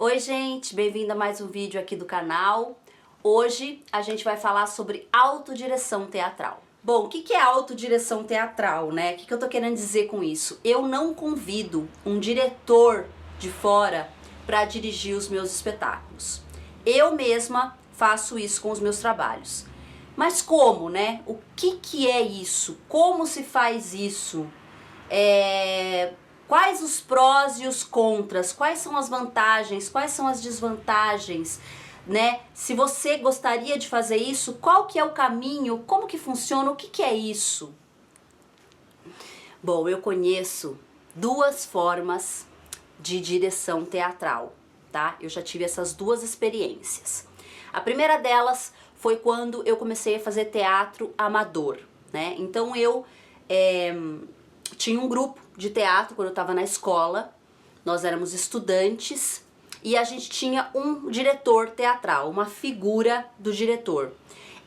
Oi gente, bem-vindo a mais um vídeo aqui do canal. Hoje a gente vai falar sobre autodireção teatral. Bom, o que é autodireção teatral, né? O que eu tô querendo dizer com isso? Eu não convido um diretor de fora para dirigir os meus espetáculos. Eu mesma faço isso com os meus trabalhos. Mas como, né? O que é isso? Como se faz isso? Quais os prós e os contras? Quais são as vantagens? Quais são as desvantagens? Né? Se você gostaria de fazer isso, qual que é o caminho? Como que funciona? O que é isso? Bom, eu conheço duas formas de direção teatral, tá? Eu já tive essas duas experiências. A primeira delas foi quando eu comecei a fazer teatro amador, né? Então eu tinha um grupo de teatro quando eu estava na escola, nós éramos estudantes e a gente tinha um diretor teatral, uma figura do diretor.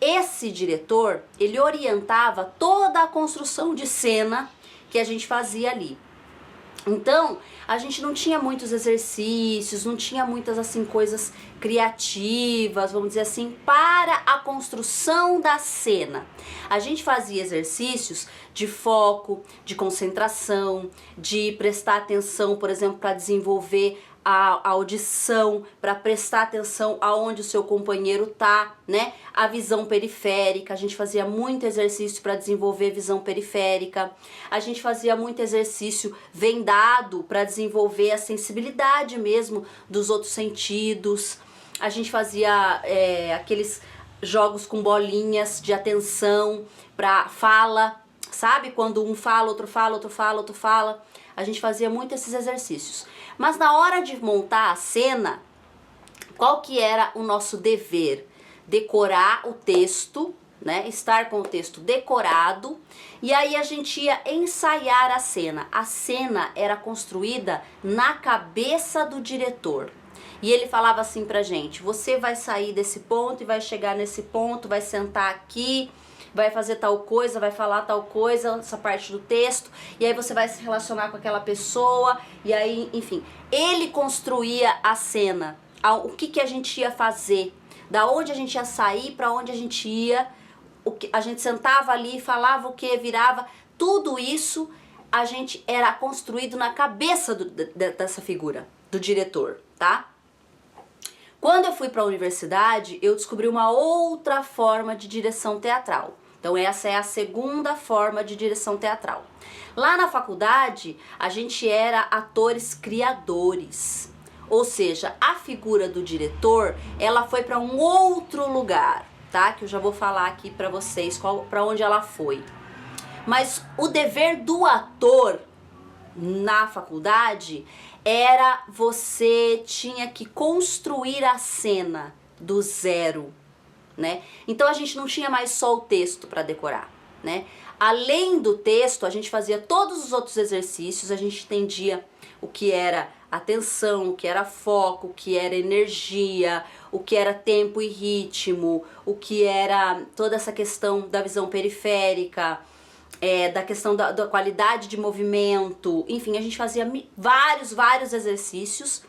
Esse diretor, ele orientava toda a construção de cena que a gente fazia ali. Então, a gente não tinha muitos exercícios, não tinha muitas assim coisas criativas, vamos dizer assim, para a construção da cena. A gente fazia exercícios de foco, de concentração, de prestar atenção, por exemplo, para desenvolver a audição, para prestar atenção aonde o seu companheiro tá, né? A visão periférica, a gente fazia muito exercício para desenvolver visão periférica. A gente fazia muito exercício vendado para desenvolver a sensibilidade mesmo dos outros sentidos. A gente fazia aqueles jogos com bolinhas de atenção para fala, sabe? Quando um fala, outro fala, outro fala, outro fala. A gente fazia muito esses exercícios. Mas na hora de montar a cena, qual que era o nosso dever? Decorar o texto, né? Estar com o texto decorado. E aí a gente ia ensaiar a cena. A cena era construída na cabeça do diretor. E ele falava assim pra gente: você vai sair desse ponto e vai chegar nesse ponto, vai sentar aqui, vai fazer tal coisa, vai falar tal coisa, essa parte do texto, e aí você vai se relacionar com aquela pessoa, e aí, enfim, ele construía a cena, o que a gente ia fazer, da onde a gente ia sair, para onde a gente ia, a gente sentava ali, falava o que, virava, tudo isso a gente era construído na cabeça dessa figura, do diretor, tá? Quando eu fui para a universidade, eu descobri uma outra forma de direção teatral. Então essa é a segunda forma de direção teatral. Lá na faculdade, a gente era atores criadores. Ou seja, a figura do diretor, ela foi para um outro lugar, tá? Que eu já vou falar aqui para vocês para onde ela foi. Mas o dever do ator na faculdade era você tinha que construir a cena do zero, né? Então a gente não tinha mais só o texto para decorar, né? Além do texto, a gente fazia todos os outros exercícios, a gente entendia o que era atenção, o que era foco, o que era energia, o que era tempo e ritmo, o que era toda essa questão da visão periférica, da questão da qualidade de movimento, enfim, a gente fazia vários exercícios.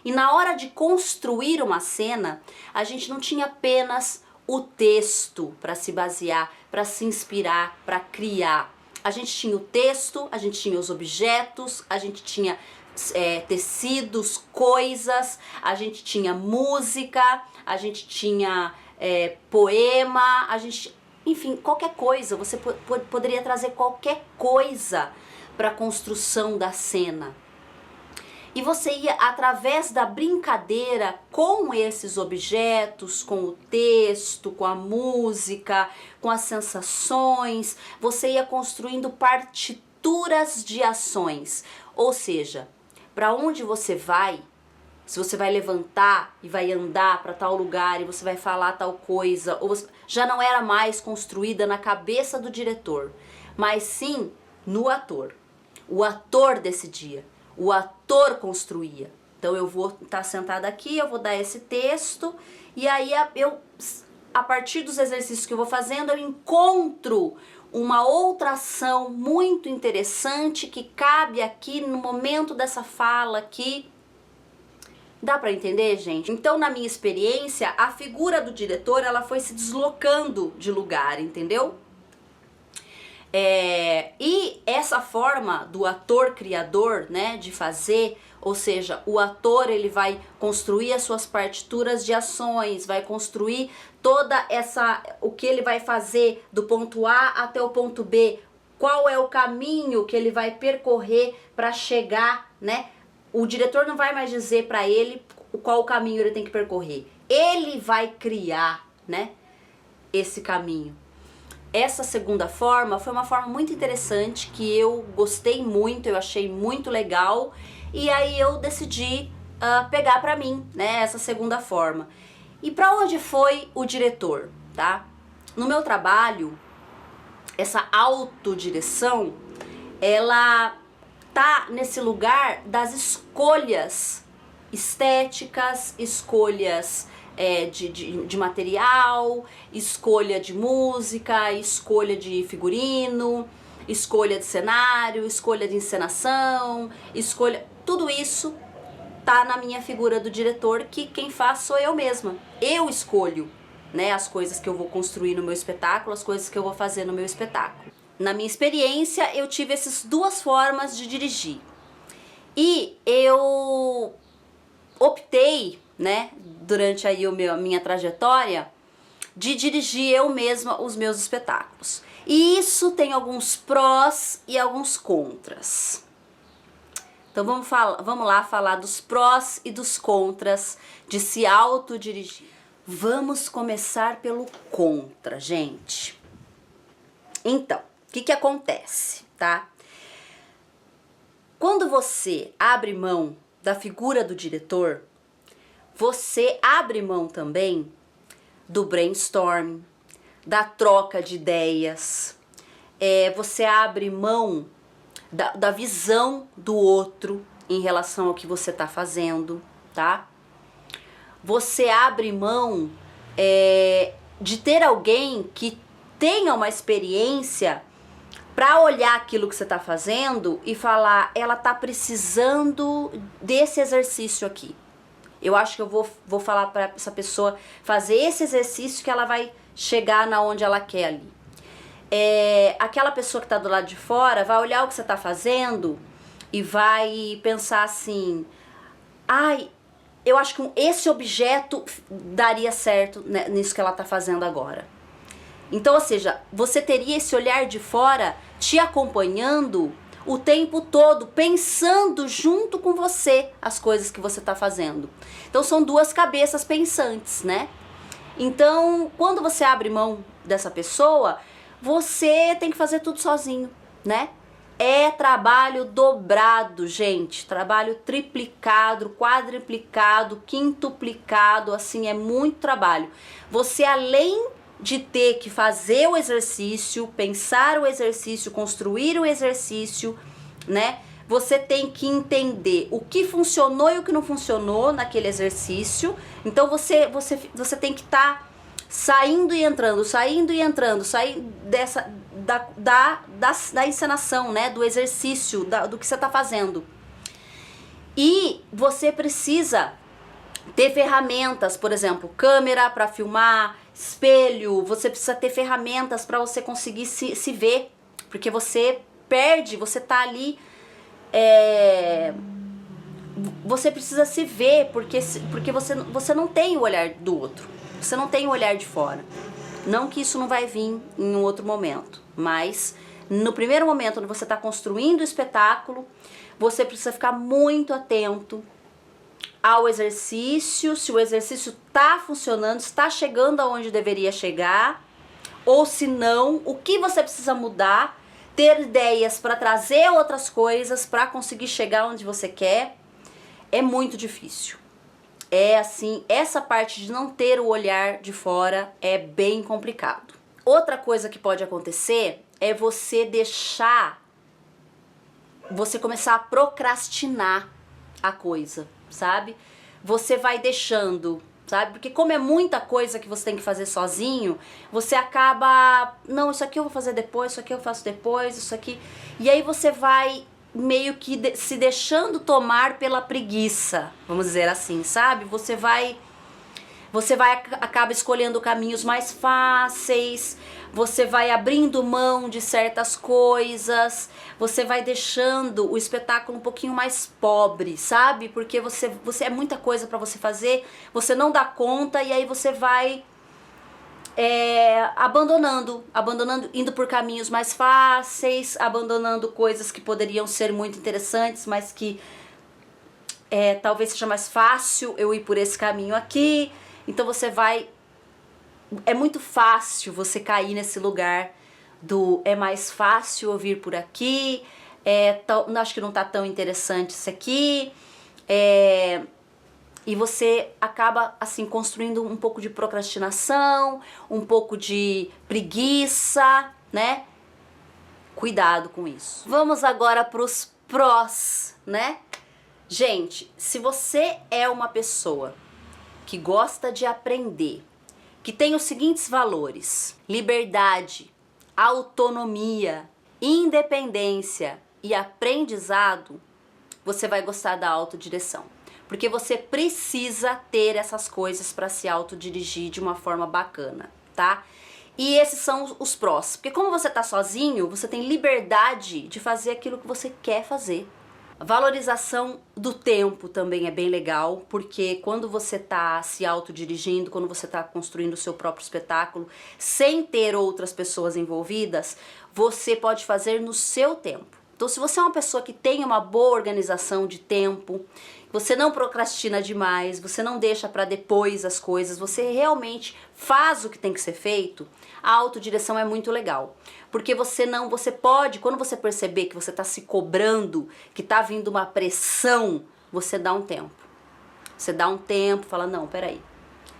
E na hora de construir uma cena, a gente não tinha apenas o texto para se basear, para se inspirar, para criar. A gente tinha o texto, a gente tinha os objetos, a gente tinha tecidos, coisas, a gente tinha música, a gente tinha poema, a gente, enfim, qualquer coisa. Você poderia trazer qualquer coisa para a construção da cena. E você ia, através da brincadeira com esses objetos, com o texto, com a música, com as sensações, você ia construindo partituras de ações. Ou seja, para onde você vai, se você vai levantar e vai andar para tal lugar e você vai falar tal coisa, já não era mais construída na cabeça do diretor, mas sim no ator. O ator decidia. O ator construía. Então eu vou estar sentada aqui, eu vou dar esse texto e aí a partir dos exercícios que eu vou fazendo, eu encontro uma outra ação muito interessante que cabe aqui no momento dessa fala aqui. Dá pra entender, gente? Então, na minha experiência, a figura do diretor, ela foi se deslocando de lugar, entendeu? E essa forma do ator criador, né, de fazer, ou seja, o ator ele vai construir as suas partituras de ações, vai construir toda o que ele vai fazer do ponto A até o ponto B, qual é o caminho que ele vai percorrer para chegar, né? O diretor não vai mais dizer para ele qual o caminho ele tem que percorrer. Ele vai criar, né, esse caminho. Essa segunda forma foi uma forma muito interessante que eu gostei muito, eu achei muito legal e aí eu decidi pegar pra mim, né, essa segunda forma. E pra onde foi o diretor, tá? No meu trabalho, essa autodireção, ela tá nesse lugar das escolhas estéticas, escolhas de material, escolha de música, escolha de figurino, escolha de cenário, escolha de encenação, tudo isso tá na minha figura do diretor, que quem faz sou eu mesma. Eu escolho, né, as coisas que eu vou construir no meu espetáculo, as coisas que eu vou fazer no meu espetáculo. Na minha experiência, eu tive essas duas formas de dirigir. E eu optei, né, durante aí a minha trajetória, de dirigir eu mesma os meus espetáculos. E isso tem alguns prós e alguns contras. Então vamos lá falar dos prós e dos contras de se autodirigir. Vamos começar pelo contra, gente. Então, o que acontece, tá? Quando você abre mão da figura do diretor, você abre mão também do brainstorm, da troca de ideias, você abre mão da visão do outro em relação ao que você está fazendo, tá? Você abre mão de ter alguém que tenha uma experiência para olhar aquilo que você está fazendo e falar, ela tá precisando desse exercício aqui. Eu acho que eu vou falar para essa pessoa fazer esse exercício que ela vai chegar na onde ela quer ali. Aquela pessoa que está do lado de fora vai olhar o que você está fazendo e vai pensar assim, ai, eu acho que esse objeto daria certo, né, nisso que ela está fazendo agora. Então, ou seja, você teria esse olhar de fora te acompanhando o tempo todo, pensando junto com você as coisas que você está fazendo. Então são duas cabeças pensantes, né? Então, quando você abre mão dessa pessoa, você tem que fazer tudo sozinho, né? É trabalho dobrado, gente, trabalho triplicado, quadruplicado, quintuplicado, assim, é muito trabalho. Você, além de ter que fazer o exercício, pensar o exercício, construir o exercício, né? Você tem que entender o que funcionou e o que não funcionou naquele exercício. Então você tem que estar saindo e entrando, saindo da encenação, né? Do exercício, do que você está fazendo. E você precisa ter ferramentas, por exemplo, câmera para filmar, espelho, você precisa ter ferramentas para você conseguir se ver, porque você perde, você tá ali, você precisa se ver, porque você não tem o olhar do outro, você não tem o olhar de fora. Não que isso não vai vir em um outro momento, mas no primeiro momento, onde você está construindo o espetáculo, você precisa ficar muito atento ao exercício, se o exercício está funcionando, está chegando aonde deveria chegar, ou se não, o que você precisa mudar, ter ideias para trazer outras coisas para conseguir chegar onde você quer. É muito difícil. É assim, essa parte de não ter o olhar de fora é bem complicado. Outra coisa que pode acontecer é você começar a procrastinar a coisa, sabe? Você vai deixando, sabe? Porque como é muita coisa que você tem que fazer sozinho, você acaba, não, isso aqui eu vou fazer depois, isso aqui eu faço depois, isso aqui. E aí você vai meio que se deixando tomar pela preguiça, vamos dizer assim, sabe? Você acaba escolhendo caminhos mais fáceis, você vai abrindo mão de certas coisas, você vai deixando o espetáculo um pouquinho mais pobre, sabe? Porque você é muita coisa para você fazer, você não dá conta e aí você vai abandonando, indo por caminhos mais fáceis, abandonando coisas que poderiam ser muito interessantes, mas que talvez seja mais fácil eu ir por esse caminho aqui. Então você vai... É muito fácil você cair nesse lugar do é mais fácil eu vir por aqui, acho que não tá tão interessante isso aqui, e você acaba assim construindo um pouco de procrastinação, um pouco de preguiça, né? Cuidado com isso. Vamos agora para os prós, né? Gente, se você é uma pessoa que gosta de aprender, que tem os seguintes valores: liberdade, autonomia, independência e aprendizado, você vai gostar da autodireção. Porque você precisa ter essas coisas para se autodirigir de uma forma bacana, tá? E esses são os prós. Porque como você tá sozinho, você tem liberdade de fazer aquilo que você quer fazer. A valorização do tempo também é bem legal, porque quando você tá se autodirigindo, quando você tá construindo o seu próprio espetáculo, sem ter outras pessoas envolvidas, você pode fazer no seu tempo. Então, se você é uma pessoa que tem uma boa organização de tempo, você não procrastina demais, você não deixa para depois as coisas, você realmente faz o que tem que ser feito, a autodireção é muito legal. Porque você pode, quando você perceber que você está se cobrando, que está vindo uma pressão, você dá um tempo. Você dá um tempo, fala, não, peraí,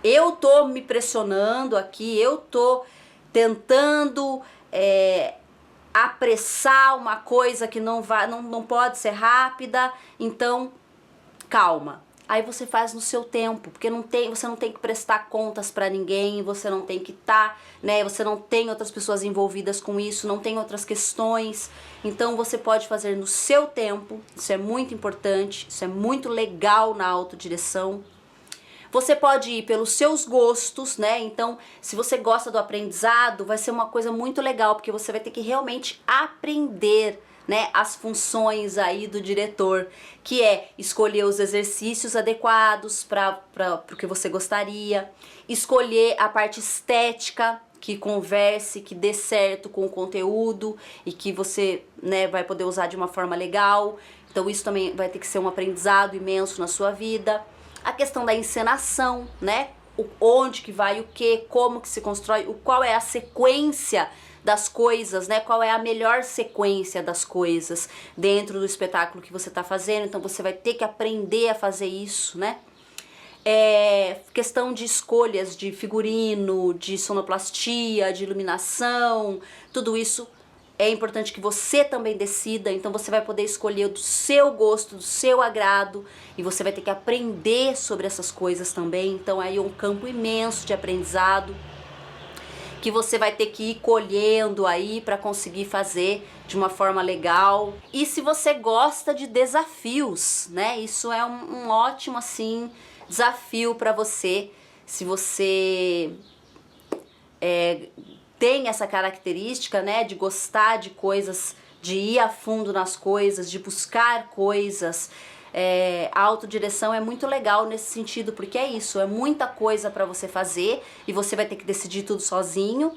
eu tô me pressionando aqui, eu tô tentando apressar uma coisa que não pode ser rápida, então calma. Aí você faz no seu tempo, porque você não tem que prestar contas pra ninguém, você não tem que né, você não tem outras pessoas envolvidas com isso, não tem outras questões. Então você pode fazer no seu tempo, isso é muito importante, isso é muito legal na autodireção. Você pode ir pelos seus gostos, né? Então, se você gosta do aprendizado, vai ser uma coisa muito legal, porque você vai ter que realmente aprender, né, as funções aí do diretor, que é escolher os exercícios adequados para o que você gostaria, escolher a parte estética que converse, que dê certo com o conteúdo e que você, né, vai poder usar de uma forma legal. Então isso também vai ter que ser um aprendizado imenso na sua vida. A questão da encenação, né? Onde que vai o que, como que se constrói, qual é a sequência das coisas, né? Qual é a melhor sequência das coisas dentro do espetáculo que você está fazendo. Então você vai ter que aprender a fazer isso, né? Questão de escolhas de figurino, de sonoplastia, de iluminação, tudo isso é importante que você também decida. Então você vai poder escolher do seu gosto, do seu agrado, e você vai ter que aprender sobre essas coisas também. Então aí é um campo imenso de aprendizado que você vai ter que ir colhendo aí para conseguir fazer de uma forma legal. E se você gosta de desafios, né? Isso é um ótimo assim desafio para você. Se você tem essa característica, né, de gostar de coisas, de ir a fundo nas coisas, de buscar coisas, a autodireção é muito legal nesse sentido, porque é isso, é muita coisa para você fazer e você vai ter que decidir tudo sozinho.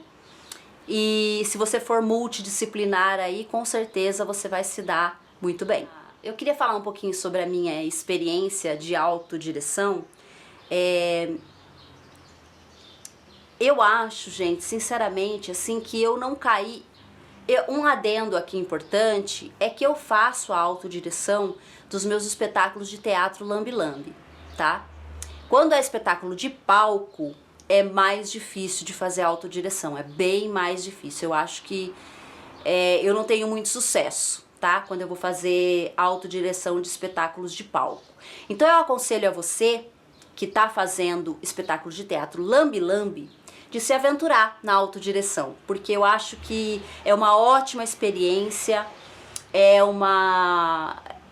E se você for multidisciplinar aí, com certeza você vai se dar muito bem. Eu queria falar um pouquinho sobre a minha experiência de autodireção. Eu acho, gente, sinceramente, assim, que eu não caí... Um adendo aqui importante é que eu faço a autodireção dos meus espetáculos de teatro lambe-lambe, tá? Quando é espetáculo de palco, é mais difícil de fazer a autodireção, é bem mais difícil. Eu acho que eu não tenho muito sucesso, tá? Quando eu vou fazer autodireção de espetáculos de palco. Então eu aconselho a você que tá fazendo espetáculos de teatro lambe-lambe, de se aventurar na autodireção, porque eu acho que é uma ótima experiência,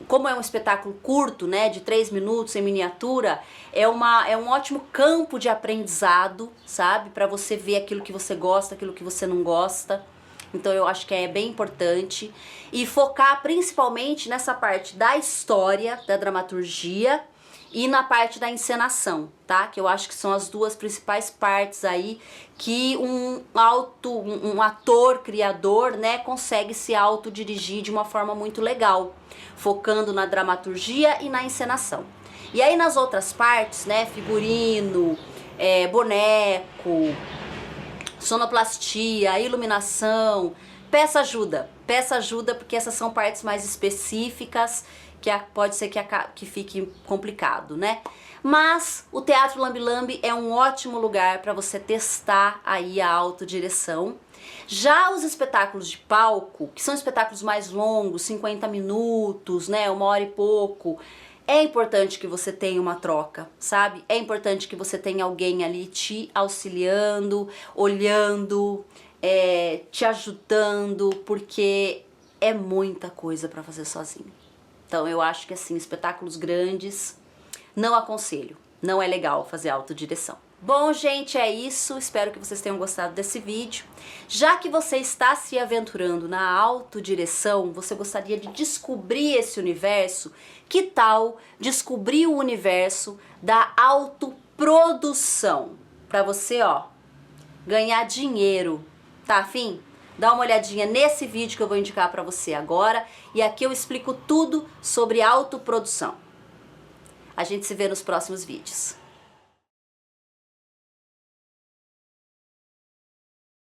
como é um espetáculo curto, né, de 3 minutos em miniatura, é um ótimo campo de aprendizado, sabe? Para você ver aquilo que você gosta, aquilo que você não gosta. Então eu acho que é bem importante. E focar principalmente nessa parte da história, da dramaturgia e na parte da encenação, tá? Que eu acho que são as duas principais partes aí que um ator criador, né, consegue se autodirigir de uma forma muito legal, focando na dramaturgia e na encenação. E aí nas outras partes, né, figurino, boneco, sonoplastia, iluminação, peça ajuda porque essas são partes mais específicas que pode ser que fique complicado, né? Mas o Teatro Lambe Lambe é um ótimo lugar para você testar aí a autodireção. Já os espetáculos de palco, que são espetáculos mais longos, 50 minutos, né, 1 hora e pouco, é importante que você tenha uma troca, sabe? É importante que você tenha alguém ali te auxiliando, olhando, te ajudando, porque é muita coisa para fazer sozinho. Então eu acho que assim, espetáculos grandes, não aconselho, não é legal fazer autodireção. Bom, gente, é isso, espero que vocês tenham gostado desse vídeo. Já que você está se aventurando na autodireção, você gostaria de descobrir esse universo, que tal descobrir o universo da autoprodução? Para você, ó, ganhar dinheiro, tá afim? Dá uma olhadinha nesse vídeo que eu vou indicar para você agora, e aqui eu explico tudo sobre autoprodução. A gente se vê nos próximos vídeos.